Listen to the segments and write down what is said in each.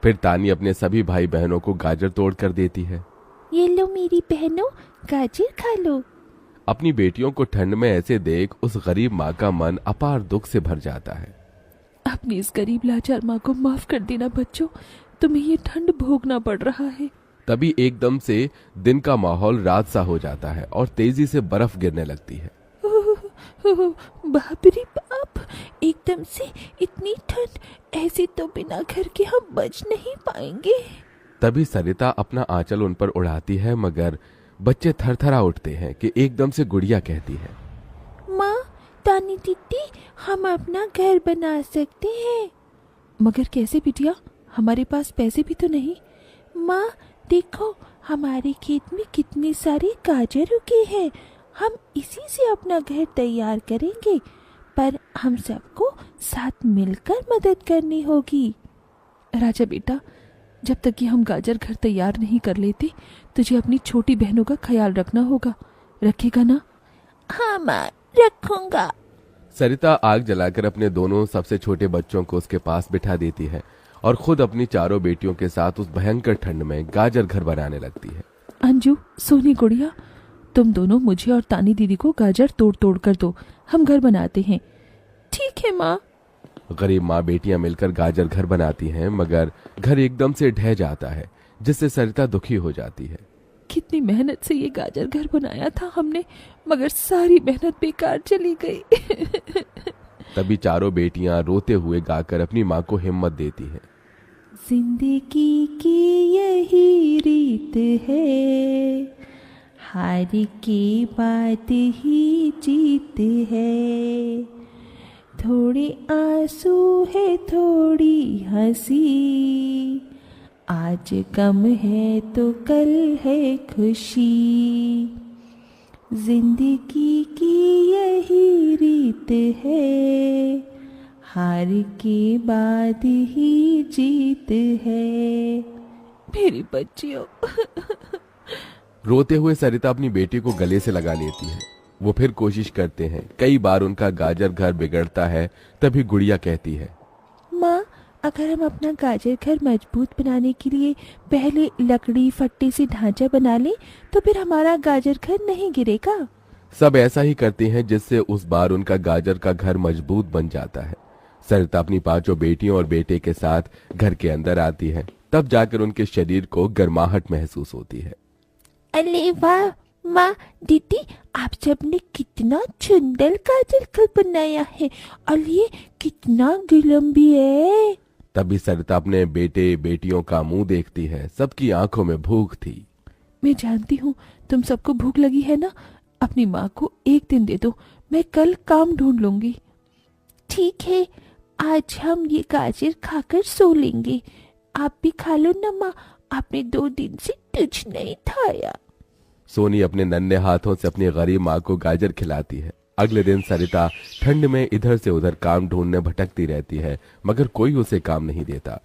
फिर तानी अपने सभी भाई बहनों को गाजर तोड़ कर देती है। ये लो मेरी बहनों, गाजर खा लो। अपनी बेटियों को ठंड में ऐसे देख उस गरीब माँ का मन अपार दुख से भर जाता है। अपनी इस गरीब लाचार माँ को माफ कर देना बच्चों, तुम्हें ये ठंड भोगना पड़ रहा है। तभी एकदम से दिन का माहौल रात सा हो जाता है और तेजी से बर्फ गिरने लगती है। बाप रे बाप, एकदम से इतनी ठंड, ऐसी तो बिना घर के हम बच नहीं पाएंगे। तभी सरिता अपना आंचल उन पर उड़ाती है, मगर बच्चे थरथरा उठते हैं कि एकदम से गुड़िया कहती है, माँ, तानी दीदी, हम अपना घर बना सकते हैं। मगर कैसे बिटिया, हमारे पास पैसे भी तो नहीं। माँ देखो, हमारे खेत में कितने सारे गाजर उगे हैं, हम इसी से अपना घर तैयार करेंगे, पर हम सबको साथ मिलकर मदद करनी होगी। राजा बेटा, जब तक कि हम गाजर घर तैयार नहीं कर लेते, तुझे अपनी छोटी बहनों का ख्याल रखना होगा। रखेगा ना? हाँ माँ, रखूंगा। सरिता आग जलाकर अपने दोनों सबसे छोटे बच्चों को उसके पास बिठा देती है और खुद अपनी चारों बेटियों के साथ उस भयंकर ठंड में गाजर घर बनाने लगती है। अंजू, सोनी, गुड़िया, तुम दोनों मुझे और तानी दीदी को गाजर तोड़ तोड़ कर दो, हम घर बनाते हैं। ठीक है माँ। गरीब माँ बेटियां मिलकर गाजर घर बनाती हैं, मगर घर एकदम से ढह जाता है, जिससे सरिता दुखी हो जाती है। कितनी मेहनत से ये गाजर घर बनाया था हमने, मगर सारी मेहनत बेकार चली गई। तभी चारों बेटियां रोते हुए गाकर अपनी माँ को हिम्मत देती हैं। जिंदगी की यही रीत है, हार के बाद ही जीत है, थोड़े आंसू है थोड़ी हंसी, आज गम है तो कल है खुशी, जिंदगी की यही रीत है, हार के बाद ही जीत है। मेरी बच्चियों। रोते हुए सरिता अपनी बेटी को गले से लगा लेती है। वो फिर कोशिश करते हैं, कई बार उनका गाजर घर बिगड़ता है। तभी गुड़िया कहती है, माँ, अगर हम अपना गाजर घर मजबूत बनाने के लिए पहले लकड़ी फट्टे से ढांचा बना लें, तो फिर हमारा गाजर घर नहीं गिरेगा। सब ऐसा ही करते हैं, जिससे उस बार उनका गाजर का घर मजबूत बन जाता है। सरिता अपनी पांचों बेटियों और बेटे के साथ घर के अंदर आती है। तब जाकर उनके शरीर को गर्माहट महसूस होती है। अरे वाह माँ, दीदी, आप सबने कितना सुंदर गाजर घर बनाया है, और ये कितना गर्म भी है। तभी सरिता अपने बेटे बेटियों का मुंह देखती है। सबकी आंखों में भूख थी। मैं जानती हूँ तुम सबको भूख लगी है ना, अपनी माँ को एक दिन दे दो, मैं कल काम ढूंढ लूंगी। ठीक है, आज हम ये गाजर खाकर सो लेंगे। आप भी खा लो ना माँ, आपने 2 दिन से कुछ नहीं खाया। सोनी अपने नन्हे हाथों से अपनी गरीब माँ को गाजर खिलाती है। अगले दिन सरिता ठंड में इधर से उधर काम ढूंढने भटकती रहती है, मगर कोई उसे काम नहीं देता।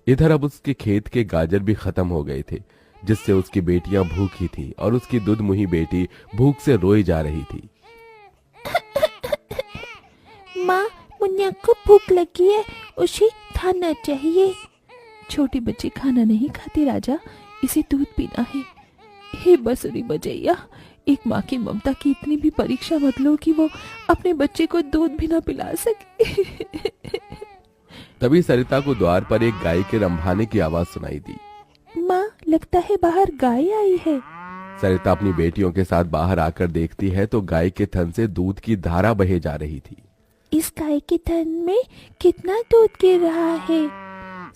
इधर अब उसके खेत के गाजर भी खत्म हो गए थे, जिससे उसकी बेटियां भूखी थी और उसकी दुधमुही बेटी भूख से रोई जा रही थी। माँ, मुन्ना को भूख लगी है, उसे खाना चाहिए। छोटे बच्चे खाना नहीं खाते राजा, इसे दूध पीना है। हे बसुरी बजैया, एक माँ की ममता की इतनी भी परीक्षा मत लो कि वो अपने बच्चे को दूध भी ना पिला सके। तभी सरिता को द्वार पर एक गाय के रंभाने की आवाज सुनाई दी। माँ, लगता है बाहर गाय आई है। सरिता अपनी बेटियों के साथ बाहर आकर देखती है तो गाय के थन से दूध की धारा बहे जा रही थी। इस गाय के थन में कितना दूध गिर रहा है।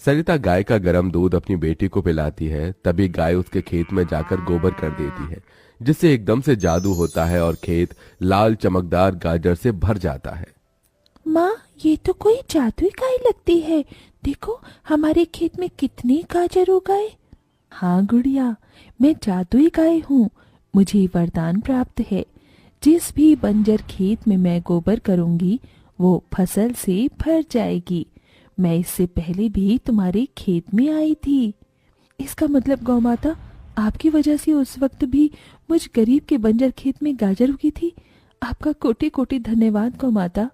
सरिता गाय का गर्म दूध अपनी बेटी को पिलाती है। तभी गाय उसके खेत में जाकर गोबर कर देती है, जिससे एकदम से जादू होता है और खेत लाल चमकदार गाजर से भर जाता है। माँ, ये तो कोई जादुई गाय लगती है। देखो, हमारे खेत में कितने गाजर उगाए। हाँ गुड़िया, मैं जादुई गाय हूँ। मुझे वरदान प्राप्त है, जिस भी बंजर खेत में मैं गोबर करूंगी वो फसल से भर जाएगी। मैं इससे पहले भी तुम्हारे खेत में आई थी। इसका मतलब गौ माता, आपकी वजह से उस वक्त भी मुझ गरीब के बंजर खेत में गाजर उगी थी। आपका कोटि कोटि धन्यवाद गौ माता।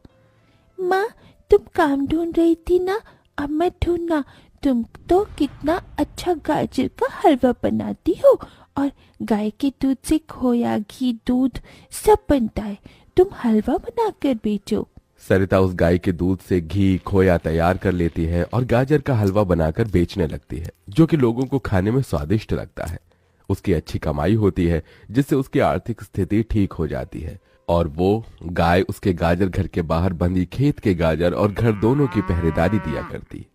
माँ, तुम काम ढूंढ रही थी ना, अब मत ढूंढना, तुम तो कितना अच्छा गाजर का हलवा बनाती हो, और गाय के दूध से खोया, घी, दूध सब बनता है। तुम हलवा बनाकर बेचो। सरिता उस गाय के दूध से घी खोया तैयार कर लेती है और गाजर का हलवा बनाकर बेचने लगती है, जो कि लोगों को खाने में स्वादिष्ट लगता है। उसकी अच्छी कमाई होती है, जिससे उसकी आर्थिक स्थिति ठीक हो जाती है और वो गाय उसके गाजर घर के बाहर बंधी खेत के गाजर और घर दोनों की पहरेदारी दिया करती।